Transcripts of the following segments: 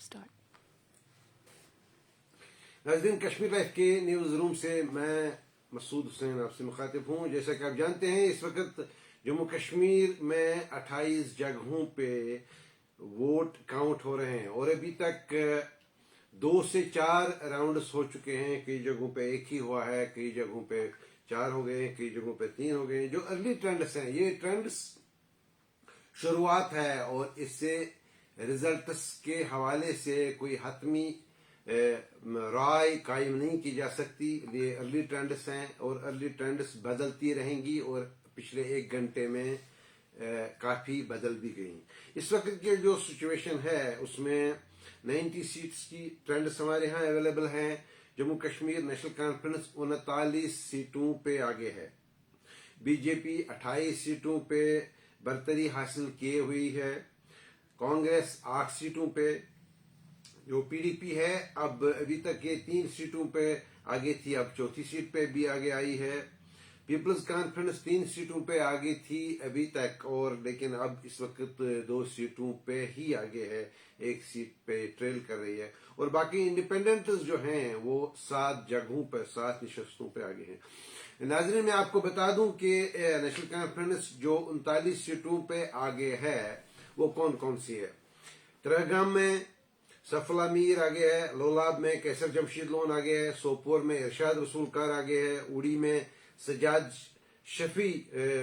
start. नाज़रीन, Kashmir life के news room से मैं मसूद हुसैन आपसे मुखातिब हूँ। जैसा कि आप जानते हैं, इस वक्त जम्मू कश्मीर में 28 जगहों पे वोट काउंट हो रहे हैं और अभी तक 2 से 4 राउंड्स हो चुके हैं। कई जगहों पे एक ही हुआ है, कई जगहों पे 4 हो गए, कई जगहों पे 3 हो गए। जो अर्ली ट्रेंड्स हैं, ये ट्रेंड्स शुरुआत है और इससे रिजल्ट्स के हवाले से कोई हतमी राय कायम नहीं की जा सकती। ये अर्ली ट्रेंड्स हैं और अर्ली ट्रेंड्स बदलती रहेंगी और पिछले 1 घंटे में काफी बदल भी गई। इस वक्त की जो सिचुएशन है उसमें 90 सीट्स की ट्रेंड्स हमारे यहाँ अवेलेबल हैं। जम्मू कश्मीर नेशनल कॉन्फ्रेंस 39 सीटों पे आगे है। बीजेपी 28 सीटों पे बरतरी हासिल किए हुई है। कांग्रेस 8 सीटों पे, जो पीडीपी है अब अभी तक ये 3 सीटों पे आगे थी, अब चौथी सीट पे भी आगे आई है। पीपल्स कॉन्फ्रेंस 3 सीटों पे आगे थी अभी तक, और लेकिन अब इस वक्त 2 सीटों पे ही आगे है, 1 सीट पे ट्रेल कर रही है। और बाकी इंडिपेंडेंट्स जो हैं वो 7 जगहों पर 7 नशस्तों पे आगे हैं। नाज़रीन, मैं आपको बता दूं कि नेशनल कॉन्फ्रेंस जो 39 सीटों पे आगे है वो कौन कौन सी है। तरहगाम में सफला मीर आगे है, लोलाब में कैसर जमशीद लोन आगे है, सोपोर में इरशाद रसूल कार आगे है, उड़ी में सजाद शफी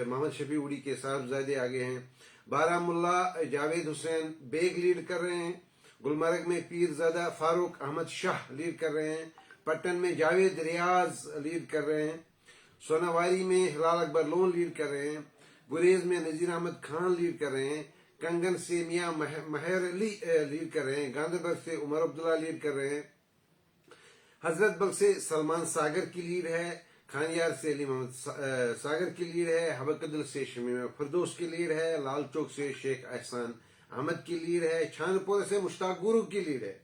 मोहम्मद शफी उड़ी के साहबजादे आगे हैं, बारामुल्ला जावेद हुसैन बेग लीड कर रहे हैं, गुलमर्ग में पीरजादा फारूक अहमद शाह लीड कर रहे हैं, पट्टन में जावेद रियाज लीड कर रहे हैं, सोनावारी में हिलाल अकबर लोन लीड कर रहे हैं, गुरेज में नजीर अहमद खान लीड कर रहे हैं, कंगन से मियां महर अली लीड कर रहे हैं, गांधरबर्ग से उमर अब्दुल्ला लीड कर रहे हैं, हजरतबल से सलमान सागर की लीड है, खानियार से अली मोहम्मद सागर की लीड है, हबकदल से शमीमा फरदोस की लीड है, लाल चौक से शेख एहसान अहमद की लीड है, छानपुर से मुश्ताक गुरु की लीड है,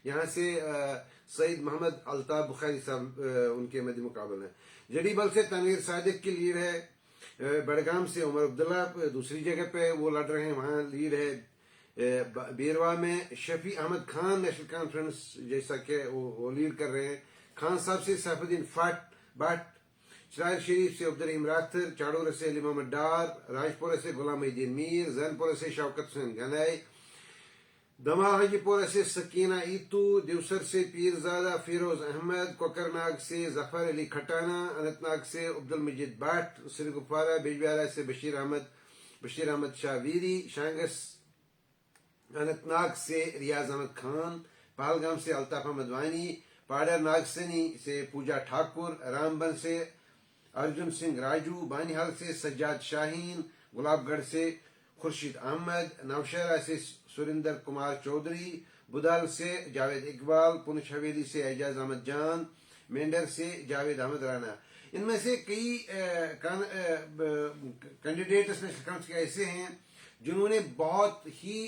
यहाँ से सईद मोहम्मद अल्ताफ बुखारी साहब उनके मध्य मुकाबले हैं, जडीबल से तनवीर सादिक की लीड है, बड़गाम से उमर अब्दुल्ला दूसरी जगह पे वो लड़ रहे हैं, वहां लीड है। बीरवा में शफी अहमद खान नेशनल कॉन्फ्रेंस जैसा कि वो लीड कर रहे हैं, खान साहब से सैफुद्दीन भट्ट, शरार शरीफ से अब्दुल रहीम राथर, चाड़ोर से अली मोहम्मद डार, राजपुर से गुलामुद्दीन मीर, जैनपुर से शौकत हुसैन गनाई, दमाल हाजीपुर से सकीना ईतू, दिवसर से पीरजादा फिरोज अहमद, कोकरनाग से जफर अली खटाना, अनंतनाग से अब्दुल मजीद भट्ट, श्रीगुफारा बिजबिहारा से बशीर अहमद शाहवीरी, शांगस अनंतनाग से रियाज अहमद खान, पहलगाम से अल्ताफ अहमद वानी, पाडर नागसनी से पूजा ठाकुर, रामबन से अर्जुन सिंह राजू, बानिहाल से सज्जाद शाहीन, गुलाबगढ़ से खुर्शीद अहमद, नौशहरा से सुरिंदर कुमार चौधरी, बुदाल से जावेद इकबाल, पुंछ हवेली से एजाज अहमद जान, मेंढर से जावेद अहमद राना। इनमें से कई कैंडिडेट्स के ऐसे हैं जिन्होंने बहुत ही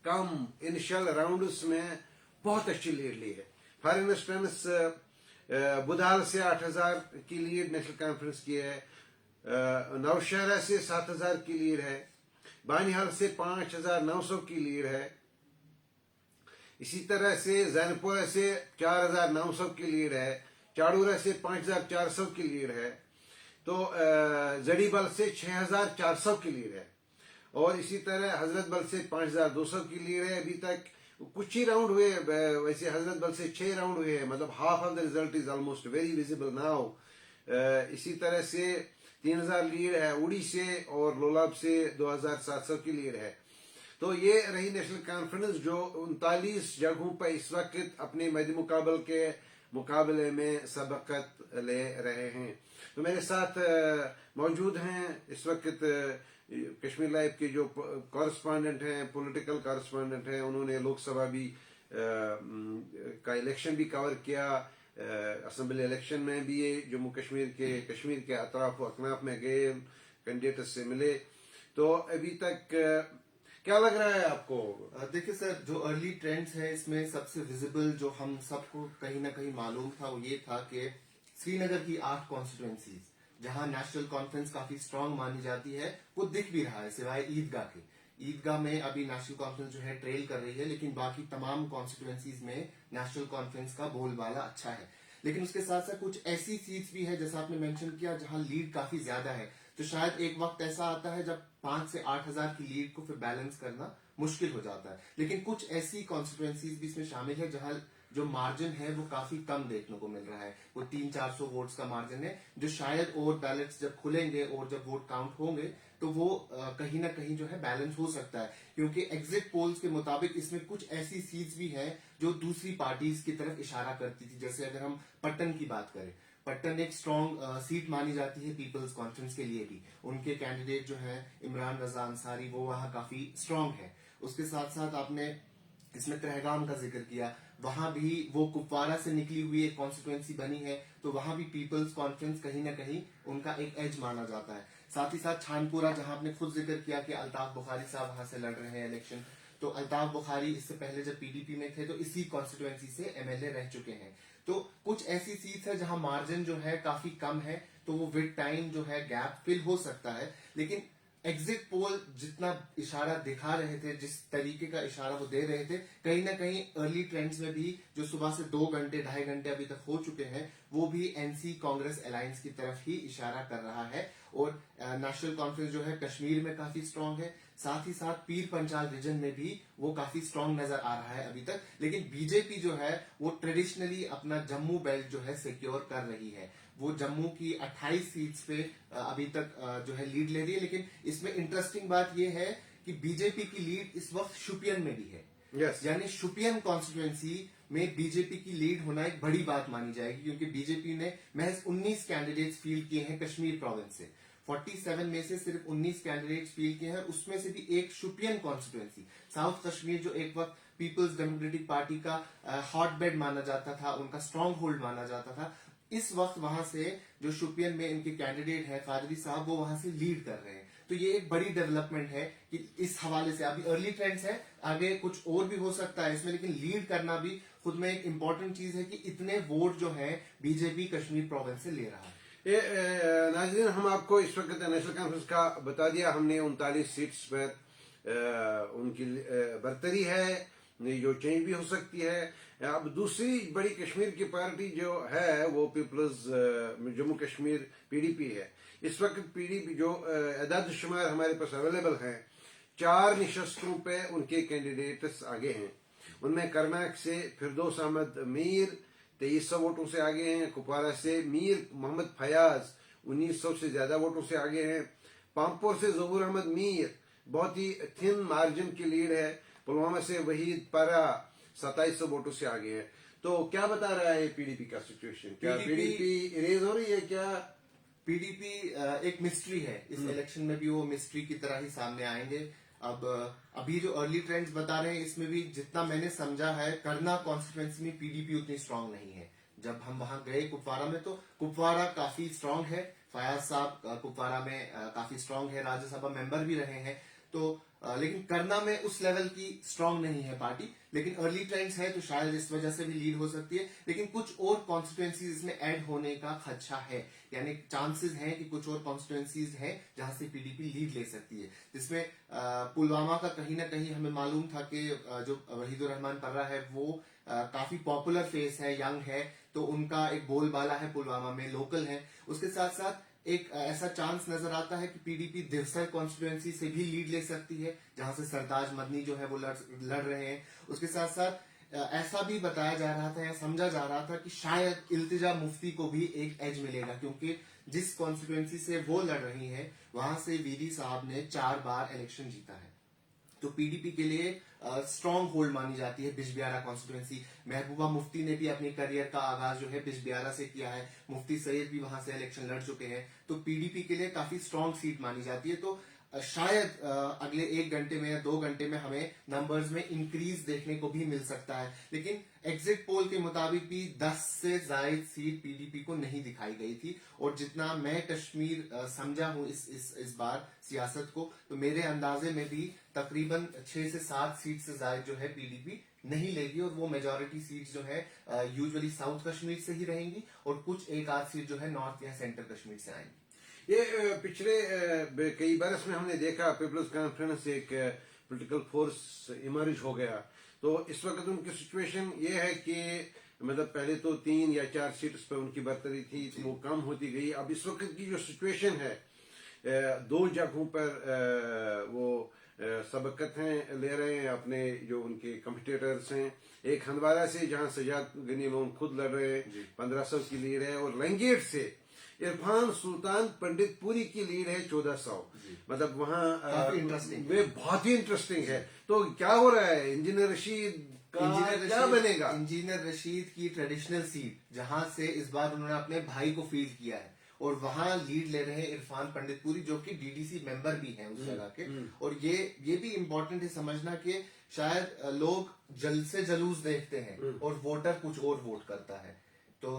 कम इनिशियल राउंड्स में बहुत अच्छी लीड ली है। फॉर इंस्टेंस बुधाल से 8000 की लीड नेशनल कॉन्फ्रेंस की है, नौशहरा से 7000 की लीड है, बानिहाल से 5900 की लीड है, इसी तरह से जैनपुरा से 4900 की लीड है, चाड़ूरा से 5400 की लीड है, तो जडीबल से 6400 की लीड है, और इसी तरह हजरतबल से 5200 की लीड है। अभी तक कुछ ही राउंड हुए, वैसे हजरतबल से 6 राउंड हुए हैं, मतलब half of the result is almost very visible now. इसी तरह से 3000 लीड है उड़ी से, और लोलाब से 2700 की लीड है। तो ये रही नेशनल कॉन्फ्रेंस जो 39 जगहों पर इस वक्त अपने मध्य मुकाबले में सबकत ले रहे हैं। तो मेरे साथ मौजूद हैं इस वक्त कश्मीर लाइव के जो कॉरेस्पॉन्डेंट हैं, पॉलिटिकल कॉरेस्पॉन्डेंट हैं, उन्होंने लोकसभा भी का इलेक्शन भी कवर किया, असेंबली इलेक्शन में भी ये जम्मू कश्मीर के अतराफ व अकनाफ में गए, कैंडिडेट से मिले। तो अभी तक क्या लग रहा है आपको? देखिए सर, जो अर्ली ट्रेंड्स है इसमें सबसे विजिबल जो हम सबको कहीं ना कहीं मालूम था वो ये था कि श्रीनगर की 8 कॉन्स्टिट्यूएंसीज जहां नेशनल कॉन्फ्रेंस काफी स्ट्रांग मानी जाती है वो दिख भी रहा है, सिवाय ईदगाह के ईदगाह में अभी नेशनल कॉन्फ्रेंस जो है ट्रेल कर रही है, लेकिन बाकी तमाम कॉन्स्टिट्यूएंसीज में नेशनल कॉन्फ्रेंस का बोलबाला अच्छा है। लेकिन उसके साथ साथ कुछ ऐसी सीट्स भी है, जैसा आपने मेंशन किया, जहां लीड काफी ज्यादा है। तो शायद एक वक्त ऐसा आता है जब 5 से 8 हजार की लीड को फिर बैलेंस करना मुश्किल हो जाता है। लेकिन कुछ ऐसी कॉन्स्टिट्यूएंसीज भी इसमें शामिल है जहां जो मार्जिन है वो काफी कम देखने को मिल रहा है। वो 300-400 वोट्स का मार्जिन है, जो शायद और बैलेट्स जब खुलेंगे और जब वोट काउंट होंगे तो वो कहीं ना कहीं जो है बैलेंस हो सकता है। क्योंकि एग्जिट पोल्स के मुताबिक इसमें कुछ ऐसी सीट्स भी हैं जो दूसरी पार्टीज की तरफ इशारा करती थी। जैसे अगर हम पट्टन की बात करें, पट्टन एक स्ट्रॉन्ग सीट मानी जाती है पीपल्स कॉन्फ्रेंस के लिए भी। उनके कैंडिडेट जो है इमरान रजा अंसारी, वो वहां काफी स्ट्रांग है। उसके साथ साथ आपने इसमें त्रेहगाम का जिक्र किया, वहां भी वो कुपवारा से निकली हुई एक कॉन्स्टिट्यूएंसी बनी है, तो वहां भी पीपल्स कॉन्फ्रेंस कहीं ना कहीं उनका एक एज माना जाता है। साथ ही साथ छानपुरा, जहां आपने खुद जिक्र किया कि अल्ताफ बुखारी साहब वहां से लड़ रहे हैं इलेक्शन, तो अल्ताफ बुखारी इससे पहले जब पीडीपी में थे तो इसी कॉन्स्टिट्यूएंसी से एमएलए रह चुके हैं। तो कुछ ऐसी सीट्स है जहां मार्जिन जो है काफी कम है, तो वो विद टाइम जो है गैप फिल हो सकता है। लेकिन एग्जिट पोल जितना इशारा दिखा रहे थे, जिस तरीके का इशारा वो दे रहे थे, कहीं ना कहीं अर्ली ट्रेंड्स में भी जो सुबह से 2 घंटे 2.5 घंटे अभी तक हो चुके हैं, वो भी एनसी कांग्रेस अलायंस की तरफ ही इशारा कर रहा है। और नेशनल कॉन्फ्रेंस जो है कश्मीर में काफी स्ट्रांग है, साथ ही साथ पीर पंचाल रीजन में भी वो काफी स्ट्रांग नजर आ रहा है अभी तक। लेकिन बीजेपी जो है वो ट्रेडिशनली अपना जम्मू बेल्ट जो है सिक्योर कर रही है। वो जम्मू की 28 सीट्स पे अभी तक जो है लीड ले रही है। लेकिन इसमें इंटरेस्टिंग बात यह है कि बीजेपी की लीड इस वक्त शुपियन में भी है। Yes. यानी शुपियन कॉन्स्टिट्यूएंसी में बीजेपी की लीड होना एक बड़ी बात मानी जाएगी, क्योंकि बीजेपी ने महज 19 कैंडिडेट्स फील्ड किए हैं कश्मीर प्रोविंस से। 47 में से सिर्फ 19 कैंडिडेट्स फील्ड किए हैं, उसमें से भी एक शुपियन कॉन्स्टिट्यूएंसी, साउथ कश्मीर, जो एक वक्त पीपल्स डेमोक्रेटिक पार्टी का हॉटबेड माना जाता था, उनका स्ट्रॉन्ग होल्ड माना जाता था, इस वक्त वहां से जो शुपियन में इनके कैंडिडेट है कादरी साहब, वो वहां से लीड कर रहे हैं। तो ये एक बड़ी डेवलपमेंट है कि इस हवाले से अभी अर्ली ट्रेंड्स है, आगे कुछ और भी हो सकता है इसमें, लेकिन लीड करना भी खुद में एक इंपॉर्टेंट चीज है कि इतने वोट जो है बीजेपी कश्मीर प्रोविंस से ले रहा है। नाजरीन, हम आपको इस वक्त नेशनल कॉन्फ्रेंस का बता दिया हमने। 39 सीट्स पर उनकी बरतरी है, जो चेंज भी हो सकती है। अब दूसरी बड़ी कश्मीर की पार्टी जो है वो पीपल्स जम्मू कश्मीर पीडीपी है। इस वक्त पीडीपी जो अदाद शुमार हमारे पास अवेलेबल हैं, 4 निशस्तों पे उनके कैंडिडेट्स आगे हैं। उनमें करनाक से फिरदौस अहमद मीर 2300 वोटों से आगे हैं। कुपवारा से मीर मोहम्मद फयाज 1900 से ज्यादा वोटों से आगे हैं। पामपोर से जहूर अहमद मीर बहुत ही थिन मार्जिन की लीड है। पुलवामा से वहीद पारा 2700 वोटों से आगे है। तो क्या बता रहा है पीडीपी का सिचुएशन? क्या पीडीपी इरेज हो रही है? क्या पीडीपी एक मिस्ट्री है, इस इलेक्शन में भी वो मिस्ट्री की तरह ही सामने आएंगे। अब अभी जो अर्ली ट्रेंड्स बता रहे हैं, इसमें भी जितना मैंने समझा है, करना कॉन्स्टिट्यूएंसी में पीडीपी उतनी स्ट्रांग नहीं है। जब हम वहां गए कुपवारा में, तो कुपवारा काफी स्ट्रांग है। फयाज साहब कुपवारा में काफी स्ट्रांग है, राज्यसभा मेंबर भी रहे हैं। तो लेकिन करना में उस लेवल की स्ट्रांग नहीं है पार्टी। लेकिन अर्ली ट्रेंड्स है, तो शायद इस वजह से भी लीड हो सकती है। लेकिन कुछ और कॉन्स्टिट्यूएंसीज इसमें ऐड होने का खदशा है, यानी चांसेस हैं कि कुछ और कॉन्स्टिट्यूएंसीज हैं जहां से पीडीपी लीड ले सकती है। जिसमें पुलवामा का कहीं ना कहीं हमें मालूम था कि जो वहीदुर रहमान पर्रा है वो काफी पॉपुलर फेस है, यंग है, तो उनका एक बोलबाला है पुलवामा में, लोकल है। उसके साथ साथ एक ऐसा चांस नजर आता है कि पीडीपी दिवसर कॉन्स्टिट्यूएंसी से भी लीड ले सकती है, जहां से सरताज मदनी जो है वो लड़ रहे हैं। उसके साथ साथ ऐसा भी बताया जा रहा था या समझा जा रहा था कि शायद इल्तिजा मुफ्ती को भी एक एज मिलेगा, क्योंकि जिस कॉन्स्टिट्यूएंसी से वो लड़ रही है वहां से वीरी साहब ने 4 बार इलेक्शन जीता है। तो पीडीपी के लिए स्ट्रॉन्ग होल्ड मानी जाती है बिजबियारा कॉन्स्टिट्यूएंसी। महबूबा मुफ्ती ने भी अपने करियर का आगाज जो है बिजबियारा से किया है। मुफ्ती सैयद भी वहां से इलेक्शन लड़ चुके हैं। तो पीडीपी के लिए काफी स्ट्रॉन्ग सीट मानी जाती है। तो शायद अगले 1 घंटे में या 2 घंटे में हमें नंबर्स में इंक्रीज देखने को भी मिल सकता है। लेकिन एग्जिट पोल के मुताबिक भी 10 से ज्यादा सीट पीडीपी को नहीं दिखाई गई थी। और जितना मैं कश्मीर समझा हूं इस बार सियासत को, तो मेरे अंदाजे में भी तकरीबन 6 से 7 सीट से ज्यादा जो है पीडीपी नहीं लेगी। और वो मेजोरिटी सीट जो है यूजुअली साउथ कश्मीर से ही रहेंगी, और कुछ 1 आध सीट जो है नॉर्थ या सेंट्रल कश्मीर से आएंगी। ये पिछले कई बरस में हमने देखा पीपल्स कॉन्फ्रेंस एक पॉलिटिकल फोर्स इमर्ज हो गया। तो इस वक्त उनकी सिचुएशन ये है कि मतलब पहले तो 3 या 4 सीट्स पर उनकी बरतरी थी, तो वो कम होती गई। अब इस वक्त की जो सिचुएशन है 2 जगहों पर वो सबकत हैं ले रहे हैं अपने जो उनके कम्पिटिटर्स हैं। एक हंदवारा से जहां सजाद गनी लोन खुद लड़ रहे हैं, 1500 की लीड है, और लंगेट से इरफान सुल्तान पंडित पुरी की लीड है 1400। मतलब वहाँ इंटरेस्टिंग वे बहुत ही इंटरेस्टिंग है। तो क्या हो रहा है, इंजीनियर रशीद क्या बनेगा? इंजीनियर रशीद की ट्रेडिशनल सीट जहां से इस बार उन्होंने अपने भाई को फील्ड किया है और वहां लीड ले रहे हैं इरफान पंडितपुरी, जो कि डीडीसी मेंबर भी हैं उस जगह के। और ये भी इम्पोर्टेंट है समझना कि शायद लोग जल्द से जलूस देखते हैं और वोटर कुछ और वोट करता है। तो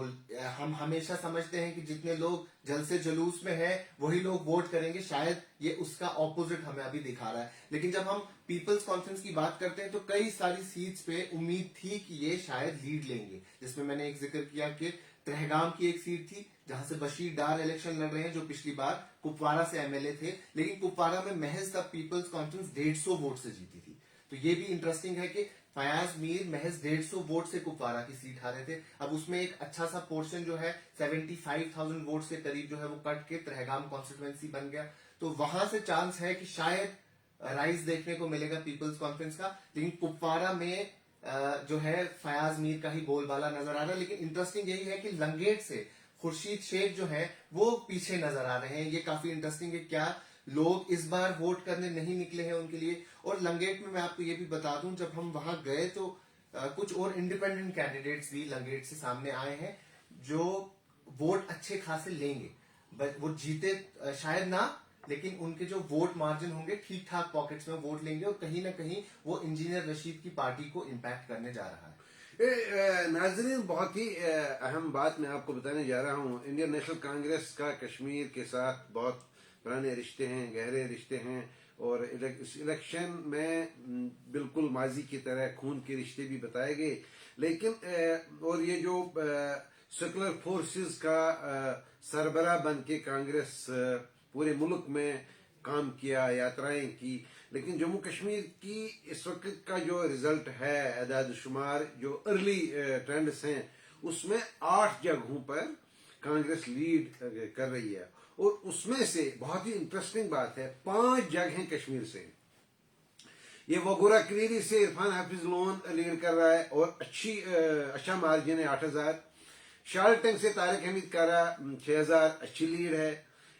हम हमेशा समझते हैं कि जितने लोग जल्द से जुलूस में हैं वही लोग वोट करेंगे, शायद ये उसका ऑपोजिट हमें अभी दिखा रहा है। लेकिन जब हम पीपल्स कॉन्फ्रेंस की बात करते हैं तो कई सारी सीट्स पे उम्मीद थी कि ये शायद लीड लेंगे, जिसमें मैंने एक जिक्र किया कि त्रेहगाम की एक सीट थी जहां से बशीर डार इलेक्शन लड़ रहे हैं, जो पिछली बार कुपवारा से एमएलए थे, लेकिन कुपवारा में महज तब पीपल्स कॉन्फ्रेंस 150 वोट से जीती थी। तो ये भी इंटरेस्टिंग है कि फयाज मीर महज 150 वोट से कुपवारा की सीट हारे थे। अब उसमें एक अच्छा सा पोर्शन जो है 75,000 वोट के करीब जो है वो कट के त्रेहगाम कॉन्स्टिट्यूएंसी बन गया। तो वहां से चांस है कि शायद राइज देखने को मिलेगा पीपल्स कॉन्फ्रेंस का। लेकिन कुपवारा में जो है फयाज मीर का ही बोलबाला नजर आ रहा है। लेकिन इंटरेस्टिंग यही है कि लंगेट से खुर्शीद शेख जो है वो पीछे नजर आ रहे हैं। ये काफी इंटरेस्टिंग है, क्या लोग इस बार वोट करने नहीं निकले हैं उनके लिए। और लंगेट में मैं आपको ये भी बता दूं, जब हम वहां गए तो कुछ और इंडिपेंडेंट कैंडिडेट्स भी लंगेट से सामने आए हैं जो वोट अच्छे खासे लेंगे। बट वो जीते शायद ना, लेकिन उनके जो वोट मार्जिन होंगे ठीक ठाक पॉकेट्स में वोट लेंगे और कहीं ना कहीं वो इंजीनियर रशीद की पार्टी को इम्पैक्ट करने जा रहा है। नाजरीन, बहुत ही अहम बात मैं आपको बताने जा रहा हूँ। इंडियन नेशनल कांग्रेस का कश्मीर के साथ बहुत पुराने रिश्ते हैं, गहरे रिश्ते हैं, और इस इलेक्शन में बिल्कुल माजी की तरह खून के रिश्ते भी बताए गए। लेकिन और ये जो सेकुलर फोर्सेस का सरबराह बन के कांग्रेस पूरे मुल्क में काम किया, यात्राएं की, लेकिन जम्मू कश्मीर की इस वक्त का जो रिजल्ट है, अदाद शुमार जो अर्ली ट्रेंड्स हैं, उसमें 8 जगहों पर कांग्रेस लीड कर रही है। और उसमें से बहुत ही इंटरेस्टिंग बात है, 5 जगहें कश्मीर से। ये वगुरा क्रीरी से इरफान हाफिज लोन लीड कर रहा है और अच्छा मार्जिन है 8,000। शालटंग से तारिक हमीद कारा 6,000, अच्छी लीड है।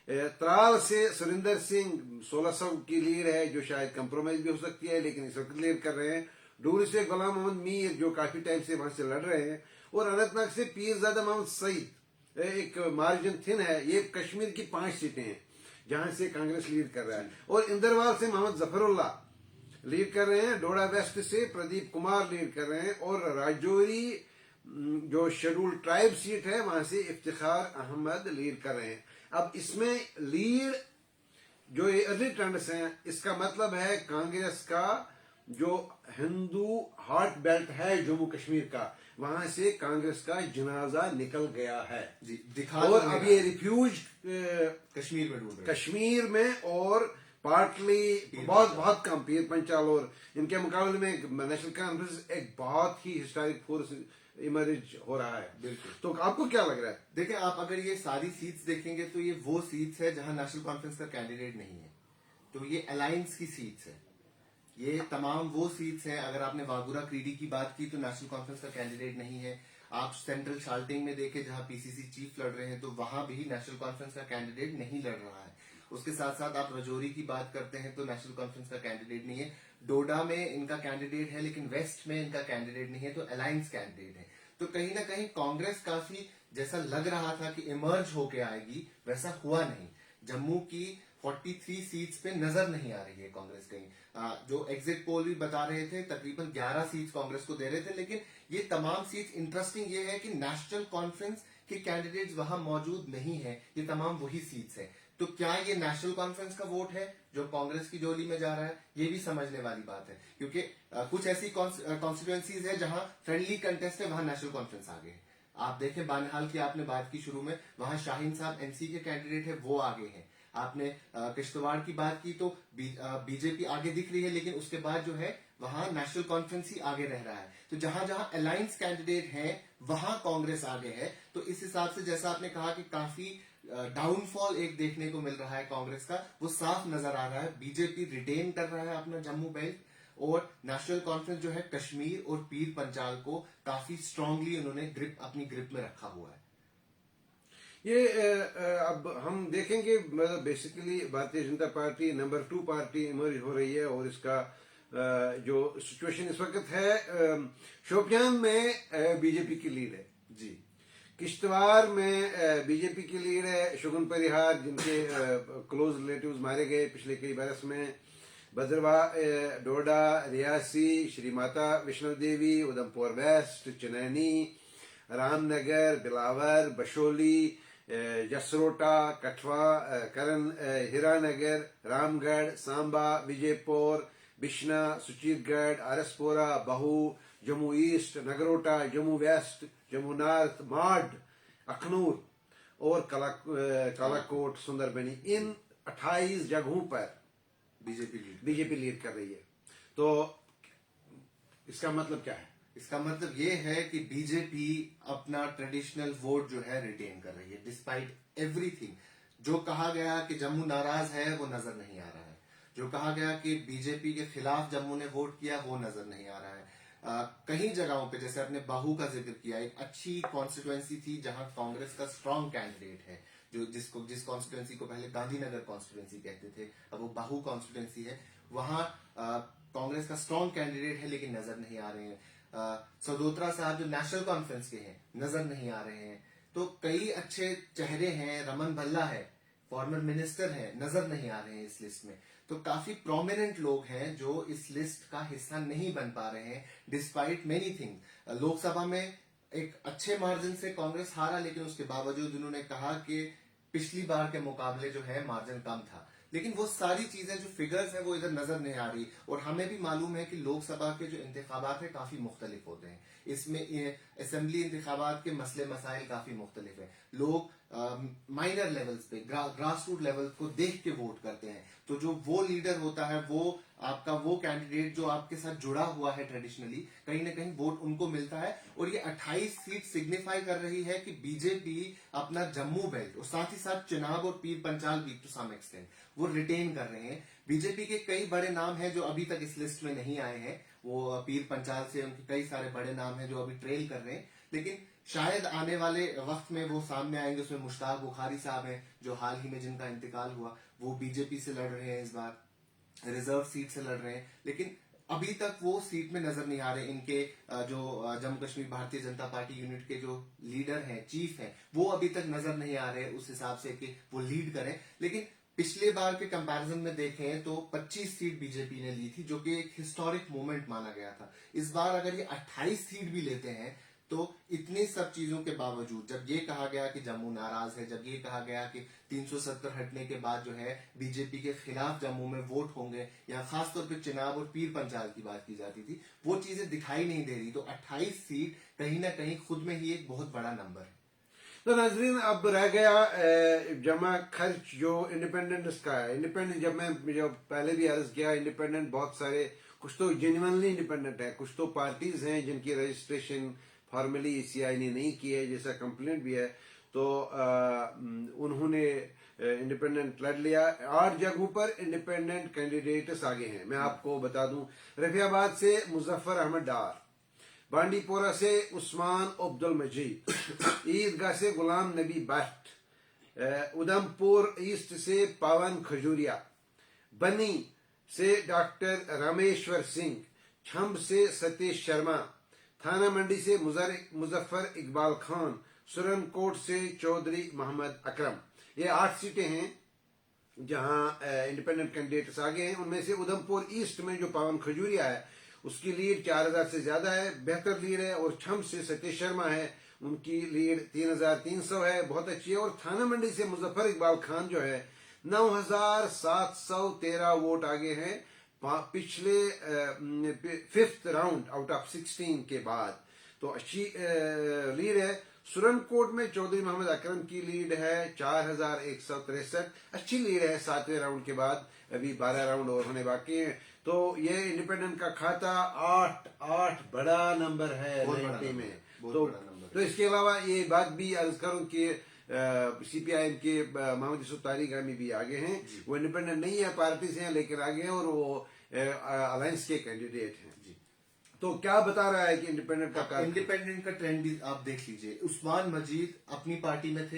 त्राल से सुरिंदर सिंह 1600 की लीड है, जो शायद कंप्रोमाइज भी हो सकती है, लेकिन इस वक्त लीड कर रहे हैं। डूरी से गुलाम मोहम्मद मीर जो काफी टाइम से वहां से लड़ रहे हैं, और अनंतनाग से पीरजादा मोहम्मद सईद एक मार्जिन थिन है। ये कश्मीर की 5 सीटें हैं जहां से कांग्रेस लीड कर रहा है। और इंदरवाल से मोहम्मद जफरुल्ला लीड कर रहे हैं। डोडा वेस्ट से प्रदीप कुमार लीड कर रहे हैं। और राजौरी जो शेड्यूल्ड ट्राइब सीट है वहां से इफ्तिखार अहमद लीड कर रहे हैं। अब इसमें लीड जो ये अर्ली ट्रेंड्स हैं, इसका मतलब है कांग्रेस का जो हिंदू हॉट बेल्ट है जम्मू कश्मीर का, वहां से कांग्रेस का जनाजा निकल गया है जी, और अब ये रिफ्यूज कश्मीर में ढूंढ रहे हैं। कश्मीर में और पार्टली बहुत कम पीर पंचाल, और इनके मुकाबले में नेशनल कॉन्फ्रेंस एक बहुत ही हिस्टोरिक फोर्स इमर्ज हो रहा है। बिल्कुल। तो आपको क्या लग रहा है? देखिए, आप अगर ये सारी सीट्स देखेंगे तो ये वो सीट्स है जहां नेशनल कॉन्फ्रेंस का कैंडिडेट नहीं है। तो ये अलायंस की सीट्स है। ये तमाम वो सीट्स हैं। अगर आपने वागुरा क्रीडी की बात की तो नेशनल कॉन्फ्रेंस का कैंडिडेट नहीं है। आप सेंट्रल शाल्टिंग में देखें जहां पीसीसी चीफ लड़ रहे हैं, तो वहां भी नेशनल कॉन्फ्रेंस का कैंडिडेट नहीं लड़ रहा है। उसके साथ साथ आप रजौरी की बात करते हैं तो नेशनल कॉन्फ्रेंस का कैंडिडेट नहीं है। डोडा में इनका कैंडिडेट है लेकिन वेस्ट में इनका कैंडिडेट नहीं है, तो अलायंस कैंडिडेट है। तो कहीं ना कहीं कांग्रेस काफी जैसा लग रहा था कि इमर्ज होके आएगी, वैसा हुआ नहीं। जम्मू की 43 सीट्स पे नजर नहीं आ रही है कांग्रेस कहीं। जो एग्जिट पोल भी बता रहे थे तकरीबन 11 सीट्स कांग्रेस को दे रहे थे, लेकिन ये तमाम सीट्स इंटरेस्टिंग ये है कि नेशनल कॉन्फ्रेंस के कैंडिडेट्स वहां मौजूद नहीं है। ये तमाम वही सीट्स है। तो क्या ये नेशनल कॉन्फ्रेंस का वोट है जो कांग्रेस की झोली में जा रहा है? ये भी समझने वाली बात है, क्योंकि कुछ ऐसी कॉन्स्टिट्यूएंसीज है जहां फ्रेंडली कंटेस्ट है, वहां नेशनल कॉन्फ्रेंस आ गए। आप देखें बानहाल की आपने बात की शुरू में, वहां शाहीन साहब एनसी के कैंडिडेट है, वो आगे हैं। आपने किश्तवाड़ की बात की तो बीजेपी आगे दिख रही है, लेकिन उसके बाद जो है वहां नेशनल कॉन्फ्रेंस ही आगे रह रहा है। तो जहां जहां अलायंस कैंडिडेट हैं वहां कांग्रेस आगे है। तो इस हिसाब से जैसा आपने कहा कि काफी डाउनफॉल एक देखने को मिल रहा है कांग्रेस का, वो साफ नजर आ रहा है। बीजेपी रिटेन कर रहा है अपना जम्मू बेल्ट, और नेशनल कॉन्फ्रेंस जो है कश्मीर और पीर पंजाल को काफी स्ट्रांगली उन्होंने अपनी ग्रिप में रखा हुआ है। ये अब हम देखेंगे, मतलब basically Bharatiya Janata party number 2 party emerge हो रही है, और इसका जो सिचुएशन इस वक्त है, शोपियान में बीजेपी की लीड है जी। किश्तवाड़ में बीजेपी की लीड है। शुगन परिहार जिनके क्लोज रिलेटिव्स मारे गए पिछले कई बरस में, भद्रवा, डोडा, रियासी, श्री माता वैष्णो देवी, उधमपुर वेस्ट, चनैनी, रामनगर, बिलावर, बशोली, जसरोटा, कठवा, करन, Hiranagar, Ramgarh, Samba, Vijaypur, Bishna, Suchetgarh, RS Pura, Bahu, Jammu East, Nagrota, Jammu West, Jammu North, Marh, Akhnoor और कालाकोट, सुंदरबनी, इन 28 जगहों पर बीजेपी लीड कर रही है। तो इसका मतलब क्या है? इसका मतलब ये है कि बीजेपी अपना ट्रेडिशनल वोट जो है रिटेन कर रही है डिस्पाइट एवरीथिंग। जो कहा गया कि जम्मू नाराज है वो नजर नहीं आ रहा है, जो कहा गया कि बीजेपी के खिलाफ जम्मू ने वोट किया वो नजर नहीं आ रहा है। कई जगहों पे जैसे आपने बाहू का जिक्र किया, एक अच्छी कॉन्स्टिट्युएंसी थी जहां कांग्रेस का स्ट्रांग कैंडिडेट है, जिस कॉन्स्टिट्युएंसी को पहले गांधीनगर कॉन्स्टिट्युएंसी कहते थे, अब वो बाहू कॉन्स्टिट्युएंसी है। वहां कांग्रेस का स्ट्रांग कैंडिडेट है लेकिन नजर नहीं आ रहे हैं। सदोत्रा साहब जो नेशनल कॉन्फ्रेंस के हैं नजर नहीं आ रहे हैं। तो कई अच्छे चेहरे हैं, रमन भल्ला है, फॉर्मर मिनिस्टर है, नजर नहीं आ रहे हैं इस लिस्ट में। तो काफी प्रोमिनेंट लोग हैं जो इस लिस्ट का हिस्सा नहीं बन पा रहे हैं डिस्पाइट मेनी थिंग। लोकसभा में एक अच्छे मार्जिन से कांग्रेस हारा, लेकिन उसके बावजूद उन्होंने कहा कि पिछली बार के मुकाबले जो है मार्जिन कम था। लेकिन वो सारी चीजें जो फिगर्स हैं वो इधर नजर नहीं आ रही। और हमें भी मालूम है कि लोकसभा के जो इंतखाबात है काफी मुख्तलिफ होते हैं, इसमें असेंबली इंतखाबात के मसले मसाइल काफी मुख्तलिफ है। लोग माइनर लेवल्स पे, ग्रास रूट लेवल को देख के वोट करते हैं। तो जो वो लीडर होता है, वो आपका वो कैंडिडेट जो आपके साथ जुड़ा हुआ है ट्रेडिशनली, कहीं ना कहीं वोट उनको मिलता है। और ये 28 सीट सिग्निफाई कर रही है कि बीजेपी अपना जम्मू बेल्ट और साथ ही साथ चिनाब और पीर पंचाल भी टू सम एक्सटेंट वो रिटेन कर रहे हैं। बीजेपी के कई बड़े नाम हैं जो अभी तक इस लिस्ट में नहीं आए हैं। वो पीर पंचाल से उनके कई सारे बड़े नाम हैं जो अभी ट्रेल कर रहे हैं, लेकिन शायद आने वाले वक्त में वो सामने आएंगे। उसमें मुश्ताक बुखारी साहब हैं जो हाल ही में जिनका इंतकाल हुआ, वो बीजेपी से लड़ रहे हैं, इस बार रिजर्व सीट से लड़ रहे हैं, लेकिन अभी तक वो सीट में नजर नहीं आ रहे। इनके जो जम्मू कश्मीर भारतीय जनता पार्टी यूनिट के जो लीडर हैं, चीफ हैं, वो अभी तक नजर नहीं आ रहे उस हिसाब से कि वो लीड करें। लेकिन पिछले बार के कंपैरिजन में देखें तो 25 सीट बीजेपी ने ली थी, जो कि एक हिस्टोरिक मोमेंट माना गया था। इस बार अगर ये 28 सीट भी लेते हैं तो इतनी सब चीजों के बावजूद, जब ये कहा गया कि जम्मू नाराज है, जब ये कहा गया कि 370 हटने के बाद जो है बीजेपी के खिलाफ जम्मू में वोट होंगे, या खासतौर पे चिनाब और पीर पंचाल की बात की जाती थी, वो चीजें दिखाई नहीं दे रही। तो 28 सीट कहीं ना कहीं खुद में ही एक बहुत बड़ा नंबर है। तो नाजरीन, अब रह गया जमा खर्च जो इंडिपेंडेंस का है। इंडिपेंडेंट जब पहले भी अर्ज किया, इंडिपेंडेंट बहुत सारे, कुछ तो जेन्युइनली इंडिपेंडेंट है, कुछ तो पार्टीज हैं जिनकी रजिस्ट्रेशन फॉर्मली ईसीआई ने नहीं की है, जैसा कंप्लेंट भी है। तो उन्होंने इंडिपेंडेंट लड़ लिया। 8 जगहों पर इंडिपेंडेंट कैंडिडेट्स आगे हैं। मैं आपको बता दूं, रफियाबाद से मुजफ्फर अहमद डार, बांडीपोरा से उस्मान अब्दुल मजीद, ईदगाह से गुलाम नबी भट्ट, उधमपुर ईस्ट से पावन खजूरिया, बनी से डॉक्टर रामेश्वर सिंह, छम्ब से सतीश शर्मा, थाना मंडी से मुजफ्फर इकबाल खान, सुरनकोट से चौधरी मोहम्मद अकरम। ये 8 सीटें हैं जहां इंडिपेंडेंट कैंडिडेट्स आगे हैं। उनमें से उधमपुर ईस्ट में जो पावन खजूरिया है उसकी लीड 4000 से ज्यादा है, बेहतर लीड है। और छम्ब से सतीश शर्मा है, उनकी लीड 3300 है, बहुत अच्छी है। और थाना मंडी से मुजफ्फर इकबाल खान जो है 9713 वोट आगे हैं पिछले 5th राउंड आउट ऑफ 16 के बाद। तो अच्छी लीड है। सुरनकोट में चौधरी मोहम्मद अकरम की लीड है 4163, अच्छी लीड है 7वें राउंड के बाद, अभी 12 राउंड और होने बाकी हैं। तो ये इंडिपेंडेंट का खाता 8 बड़ा नंबर है बहुत बड़ा 90 नंबर में। है, बहुत तो बड़ा नंबर है। तो इसके अलावा ये बात भी अर्ज करूं कि CPIM के मोहम्मद यूसुफ तारिक गामी भी आगे हैं, वो इंडिपेंडेंट नहीं है, पार्टी से हैं लेकिन आगे हैं और वो अलायंस के कैंडिडेट हैं। तो क्या बता रहा है कि इंडिपेंडेंट का इंडिपेंडेंट का ट्रेंड भी आप देख लीजिए। उस्मान मजीद अपनी पार्टी में थे,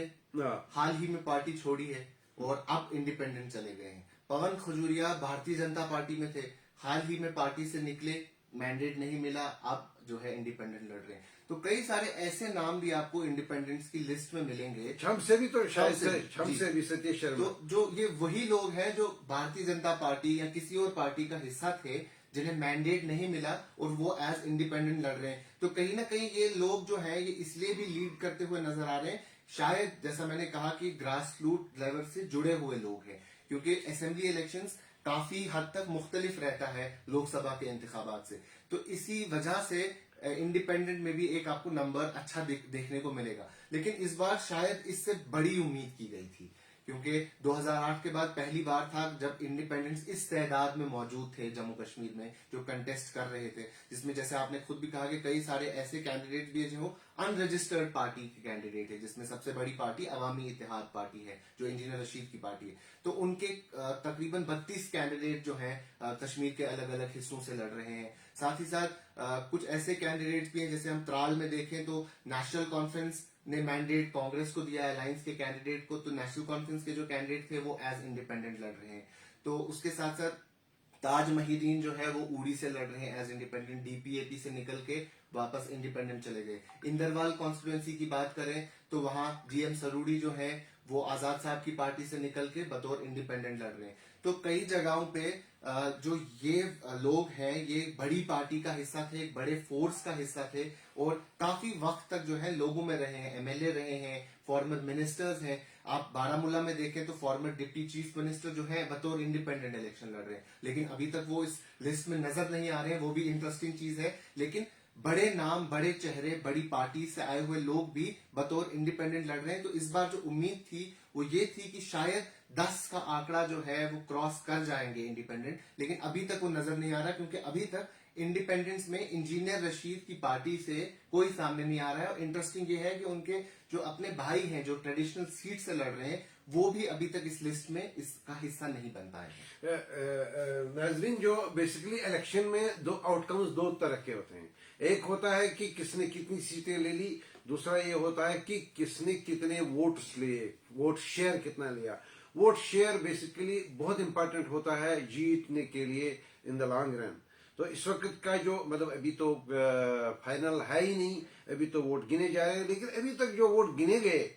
हाल ही में पार्टी छोड़ी है और अब इंडिपेंडेंट चले गए हैं। पवन खजूरिया भारतीय जनता पार्टी में थे, हाल ही में पार्टी से निकले, मैंडेट नहीं मिला, अब जो है इंडिपेंडेंट लड़ रहे हैं। तो कई सारे ऐसे नाम भी आपको इंडिपेंडेंट्स की लिस्ट में मिलेंगे। छम से भी तो शायद से भी सतीश शर्मा। तो जो ये वही लोग हैं जो भारतीय जनता पार्टी या किसी और पार्टी का हिस्सा थे, जिन्हें मैंडेट नहीं मिला और वो एज इंडिपेंडेंट लड़ रहे हैं। तो कहीं ना कहीं ये लोग जो हैं ये इसलिए भी लीड करते हुए नजर आ रहे हैं, शायद जैसा मैंने कहा कि ग्रास रूट लेवल से जुड़े हुए लोग हैं, क्योंकि असेंबली इलेक्शंस काफी हद तक मुख्तलिफ रहता है लोकसभा के इंतखाबात से। तो इसी वजह से इंडिपेंडेंट में भी एक आपको नंबर अच्छा देखने को मिलेगा। लेकिन इस बार शायद इससे बड़ी उम्मीद की गई थी, क्योंकि 2008 के बाद पहली बार था जब इंडिपेंडेंट्स इस तादाद में मौजूद थे जम्मू कश्मीर में जो कंटेस्ट कर रहे थे, जिसमें जैसे आपने खुद भी कहा कि कई सारे ऐसे कैंडिडेट भी है जो अनरजिस्टर्ड पार्टी के कैंडिडेट है, जिसमें सबसे बड़ी पार्टी अवामी इत्तेहाद पार्टी है जो इंजीनियर रशीद की पार्टी है। तो उनके तकरीबन 32 कैंडिडेट जो हैं कश्मीर के अलग अलग हिस्सों से लड़ रहे हैं। साथ ही साथ कुछ ऐसे कैंडिडेट्स भी हैं, जैसे हम त्राल में देखें तो नेशनल कॉन्फ्रेंस ने मैंडेट कांग्रेस को दिया है, अलायंस के कैंडिडेट को। तो नेशनल कॉन्फ्रेंस के जो कैंडिडेट थे वो एज इंडिपेंडेंट लड़ रहे हैं। तो उसके साथ साथ ताज महीदीन जो है वो उड़ी से लड़ रहे हैं एज इंडिपेंडेंट, DPAP से निकल के वापस इंडिपेंडेंट चले गए। इंदरवाल कॉन्स्टिट्यूएंसी की बात करें तो वहां GM सरूड़ी जो है वो आजाद साहब की पार्टी से निकल के बतौर इंडिपेंडेंट लड़ रहे हैं। तो कई जगहों पे जो ये लोग हैं ये बड़ी पार्टी का हिस्सा थे, एक बड़े फोर्स का हिस्सा थे और काफी वक्त तक जो है लोगों में रहे हैं, MLA रहे हैं, फॉर्मर मिनिस्टर्स हैं। आप बारामूला में देखें तो फॉर्मर डिप्टी चीफ मिनिस्टर जो है बतौर इंडिपेंडेंट इलेक्शन लड़ रहे हैं, लेकिन अभी तक वो इस लिस्ट में नजर नहीं आ रहे हैं। वो भी इंटरेस्टिंग चीज है। लेकिन बड़े नाम, बड़े चेहरे, बड़ी पार्टी से आए हुए लोग भी बतौर इंडिपेंडेंट लड़ रहे हैं। तो इस बार जो उम्मीद थी वो ये थी कि शायद 10 का आंकड़ा जो है वो क्रॉस कर जाएंगे इंडिपेंडेंट, लेकिन अभी तक वो नजर नहीं आ रहा, क्योंकि अभी तक इंडिपेंडेंस में इंजीनियर रशीद की पार्टी से कोई सामने नहीं आ रहा है। और इंटरेस्टिंग ये है कि उनके जो अपने भाई हैं जो ट्रेडिशनल सीट से लड़ रहे हैं वो भी अभी तक इस लिस्ट में इसका हिस्सा नहीं बन पाए हैं। नाजरीन, जो बेसिकली इलेक्शन में दो आउटकम्स दो तरह के होते हैं। एक होता है कि किसने कितनी सीटें ले ली, दूसरा ये होता है कि किसने कितने वोट्स लिए, वोट शेयर कितना लिया। वोट शेयर बेसिकली बहुत इंपॉर्टेंट होता है जीतने के लिए इन द लॉन्ग रन। तो इस वक्त का जो मतलब अभी तो फाइनल है ही नहीं, अभी तो वोट गिने जा रहे हैं, लेकिन अभी तक जो वोट गिने गए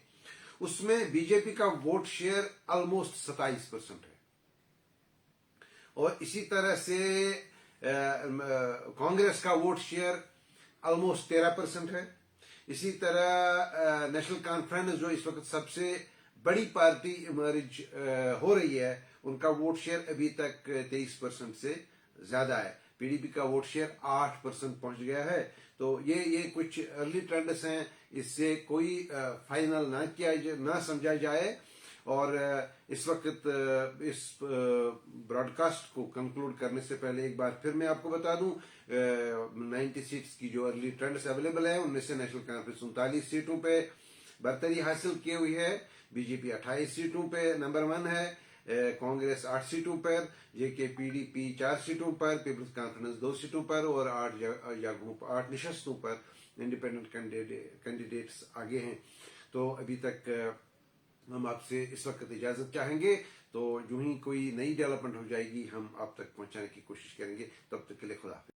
उसमें बीजेपी का वोट शेयर ऑलमोस्ट 27% है और इसी तरह से कांग्रेस का वोट शेयर ऑलमोस्ट 13% है। इसी तरह नेशनल कॉन्फ्रेंस जो इस वक्त सबसे बड़ी पार्टी इमर्ज हो रही है, उनका वोट शेयर अभी तक 23% से ज्यादा है। PDP का वोट शेयर 8% पहुंच गया है। तो ये कुछ अर्ली ट्रेंड्स हैं, इससे कोई फाइनल ना समझा जाए। और इस वक्त इस ब्रॉडकास्ट को कंक्लूड करने से पहले एक बार फिर मैं आपको बता दूं 90 सीट्स की जो अर्ली ट्रेंड्स अवेलेबल है, उनमें से नेशनल कॉन्फ्रेंस 39 सीटों पे बरतरी हासिल की हुई है, बीजेपी 28 सीटों पे नंबर 1 है, कांग्रेस 8 सीटों पर, जेके PDP 4 सीटों पर, पीपल्स कॉन्फ्रेंस 2 सीटों पर और 8 निशस्तों पर इंडिपेंडेंट कैंडिडेट्स आगे हैं। तो अभी तक हम आपसे इस वक्त इजाजत चाहेंगे। तो यूं ही कोई नई डेवलपमेंट हो जाएगी हम आप तक पहुंचाने की कोशिश करेंगे। तब तक के लिए खुदा हाफिज।